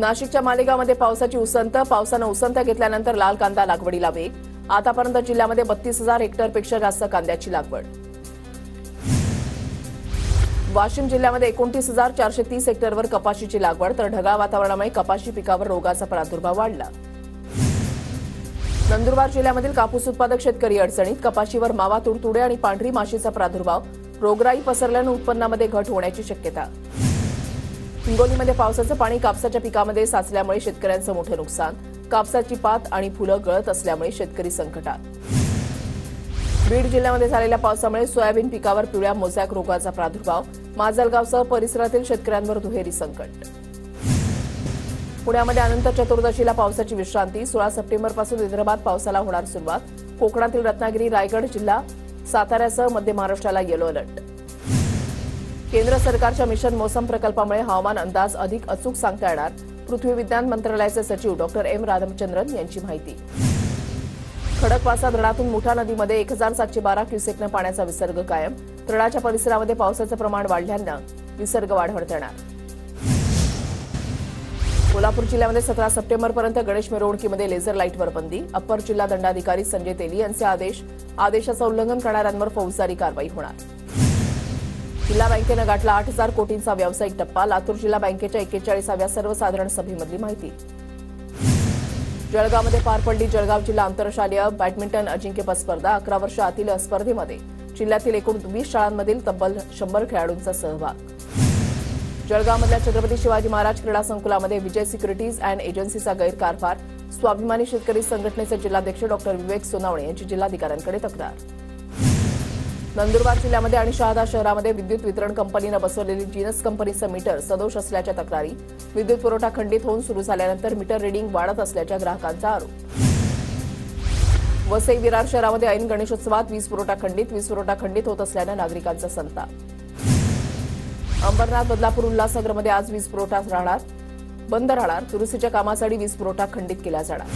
नाशिकच्या मालेगावमध्ये पावसाची उसंत. पावसानं उसंत घेतल्यानंतर लाल कांदा लागवडीला वेग. आतापर्यंत जिल्ह्यामध्ये 32,000 हेक्टरपेक्षा जास्त कांद्याची लागवड. वाशिम जिल्ह्यामध्ये 29,430 हेक्टरवर कपाशीची लागवड, तर ढगाळ वातावरणामुळे कपाशी पिकावर रोगाचा प्रादुर्भाव वाढला. नंदुरबार जिल्ह्यामधील कापूस उत्पादक शेतकरी अडचणीत. कपाशीवर मावा, तुडतुडे आणि पांढरी माशीचा प्रादुर्भाव. रोगराई पसरल्यानं उत्पन्नामध्ये घट होण्याची शक्यता. हिंगोलीमध्ये पावसाचं पाणी कापसाच्या पिकामध्ये साचल्यामुळे शेतकऱ्यांचं मोठं नुकसान. कापसाची पात आणि फुलं गळत असल्यामुळे शेतकरी संकटात. बीड जिल्ह्यामध्ये झालेल्या पावसामुळे सोयाबीन पिकावर पिवळ्या मोझॅक रोगाचा प्रादुर्भाव. माजलगावसह परिसरातील शेतकऱ्यांवर दुहेरी संकट. पुण्यामध्ये अनंत चतुर्दशीला पावसाची विश्रांती. 16 सप्टेंबरपासून विदर्भात पावसाला होणार सुरुवात. कोकणातील रत्नागिरी, रायगड जिल्हा, साताऱ्यासह मध्य महाराष्ट्राला येलो अलर्ट. केंद्र सरकारच्या मिशन मौसम प्रकल्पामुळे हवामान अंदाज अधिक अचूक सांगता येणार. पृथ्वी विज्ञान मंत्रालयाचे सचिव डॉ. एम रामचंद्रन यांची माहिती. खडकवासला धरणातून मुठा नदीमध्ये 1,712 क्युसेकनं पाण्याचा विसर्ग कायम. धरणाच्या परिसरामध्ये पावसाचं प्रमाण वाढल्यानं विसर्ग वाढवण्यात येणार. कोल्हापूर जिल्ह्यामध्ये 17 सप्टेंबरपर्यंत गणेश मिरवणुकीमध्ये लेझर लाईटवर बंदी. अप्पर जिल्हा दंडाधिकारी संजय तेली यांचे आदेश. आदेशाचं उल्लंघन करणाऱ्यांवर फौजदारी कारवाई होणार. जिल्हा बँकेनं गाठला 8,000 कोटींचा व्यावसायिक टप्पा. लातूर जिल्हा बँकेच्या 41व्या सर्वसाधारण सभेमधली माहिती. जळगावमध्ये पार पडली जळगाव जिल्हा आंतरशालेय बॅडमिंटन अजिंक्यपद स्पर्धा. 11 वर्ष आतील स्पर्धेमध्ये जिल्ह्यातील एकूण 20 शाळांमधील तब्बल 100 खेळाडूंचा सहभाग. जळगावमधल्या छत्रपती शिवाजी महाराज क्रीडा संकुलामध्ये विजय सिक्युरिटीज अँड एजन्सीचा गैरकारभार. स्वाभिमानी शेतकरी संघटनेचे जिल्हाध्यक्ष डॉ. विवेक सोनावणे यांची जिल्हाधिकाऱ्यांकडे तक्रार. नंदुरबार जिल्ह्यामध्ये आणि शहादा शहरामध्ये विद्युत वितरण कंपनीनं बसवलेली जीनस कंपनीचं मीटर सदोष असल्याच्या तक्रारी. विद्युत पुरवठा खंडित होऊन सुरू झाल्यानंतर मीटर रिडिंग वाढत असल्याच्या ग्राहकांचा आरोप. वसई विरार शहरामध्ये ऐन गणेशोत्सवात वीज पुरवठा खंडित होत असल्यानं नागरिकांचा संताप. अंबरनाथ, बदलापूर, उल्हासनगरमध्ये आज वीज पुरवठा बंद राहणार. दुरुस्तीच्या कामासाठी वीज पुरवठा खंडित केला जाणार.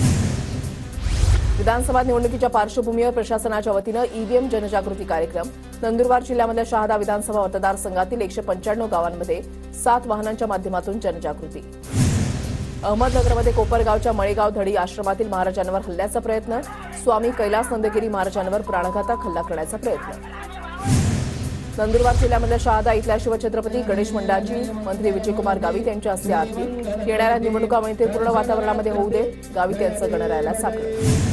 विधानसभा निवडणुकीच्या पार्श्वभूमीवर प्रशासनाच्या वतीनं ईव्हीएम जनजागृती कार्यक्रम. नंदुरबार जिल्ह्यामधल्या शहादा विधानसभा मतदारसंघातील 195 गावांमध्ये 7 वाहनांच्या माध्यमातून जनजागृती. अहमदनगरमध्ये कोपरगावच्या मळेगाव धडी आश्रमातील महाराजांवर हल्ल्याचा प्रयत्न. स्वामी कैलास नंदगिरी महाराजांवर प्राणघातक हल्ला करण्याचा प्रयत्न. नंदुरबार जिल्ह्यामधल्या शहादा इथल्या शिवछत्रपती गणेश मंडळाची मंत्री विजयकुमार गावित यांच्या हस्ते आरती. येणाऱ्या निवडणुका मैत्रीपूर्ण वातावरणामध्ये होऊ दे, गावित यांचं गणरायाला साकडं.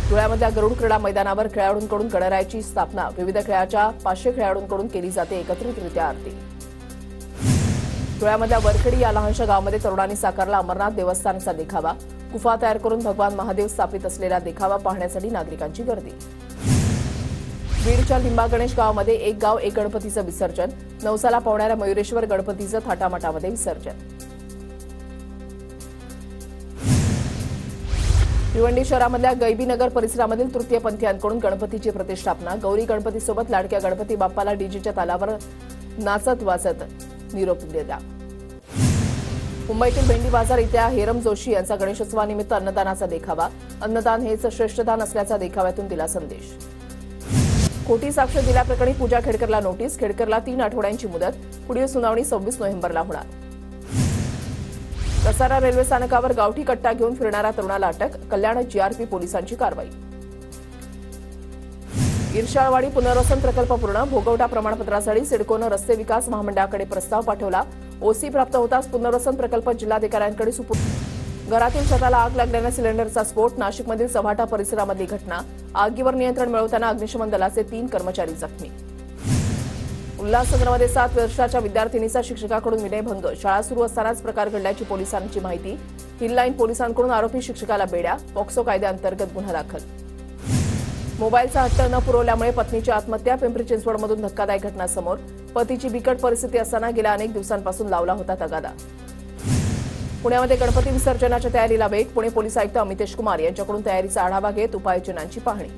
धुळ्यामधल्या गरुड क्रीडा मैदानावर खेळाडूंकडून गणरायाची स्थापना. विविध खेळाच्या 500 खेळाडूंकडून केली जाते एकत्रितरित्या आरती. धुळ्यामधल्या वरखेडी या लहानशा गावामध्ये तरुणांनी साकारला अमरनाथ देवस्थानचा देखावा. गुफा तयार करून भगवान महादेव स्थापित असलेला देखावा पाहण्यासाठी नागरिकांची गर्दी. बीडच्या लिंबा गणेश गावामध्ये एक गाव एक गणपतीचं विसर्जन. नवसाला पावणाऱ्या मयुरेश्वर गणपतीचं थाटामाटामध्ये विसर्जन. भिवंडी शहरामधल्या गैबीनगर परिसरामधील तृतीयपंथीयांकडून गणपतीची प्रतिष्ठापना. गौरी गणपतीसोबत लाडक्या गणपती बाप्पाला डीजेच्या तालावर नाचत वाचत निरोप दिला. मुंबईतील भेंडी बाजार इथल्या हेरम जोशी यांचा गणेशोत्सवानिमित्त अन्नदानाचा देखावा. अन्नदान हेच श्रेष्ठदान असल्याचा देखाव्यातून दिला संदेश. खोटी साक्ष दिल्याप्रकरणी पूजा खेडकरला नोटीस. खेडकरला 3 आठवड्यांची मुदत. पुढील सुनावणी 26 नोव्हेंबरला होणार. कसारा रेल्वे स्थानकावर गावठी कट्टा घेऊन फिरणाऱ्या तरुणाला अटक. कल्याण जीआरपी पोलिसांची कारवाई. इर्शाळवाडी पुनर्वसन प्रकल्प पूर्ण. भोगवटा प्रमाणपत्रासाठी सिडकोनं रस्ते विकास महामंडळाकडे प्रस्ताव पाठवला. ओसी प्राप्त होताच पुनर्वसन प्रकल्प जिल्हाधिकाऱ्यांकडे सुपूर्द. घरातील छताला आग लागल्यानं सिलेंडरचा स्फोट. नाशिकमधील सभाटा परिसरामधली घटना. आगीवर नियंत्रण मिळवताना अग्निशमन दलाचे 3 कर्मचारी जखमी. उल्हासनगरमध्ये 7 वर्षाच्या विद्यार्थिनीचा शिक्षकाकडून विनयभंग. शाळा सुरू असतानाच प्रकार घडल्याची पोलिसांची माहिती. हिललाईन पोलिसांकडून आरोपी शिक्षकाला बेड्या. पॉक्सो कायद्याअंतर्गत गुन्हा दाखल. मोबाईलचा हट्ट न पुरवल्यामुळे पत्नीची आत्महत्या. पिंपरी चिंचवडमधून धक्कादायक घटना समोर. पतीची बिकट परिस्थिती असताना गेल्या अनेक दिवसांपासून लावला होता तगादा. पुण्यामध्ये गणपती विसर्जनाच्या तयारीला वेग. पुणे पोलीस आयुक्त अमितेश कुमार यांच्याकडून तयारीचा आढावा घेत उपाययोजनांची पाहणी.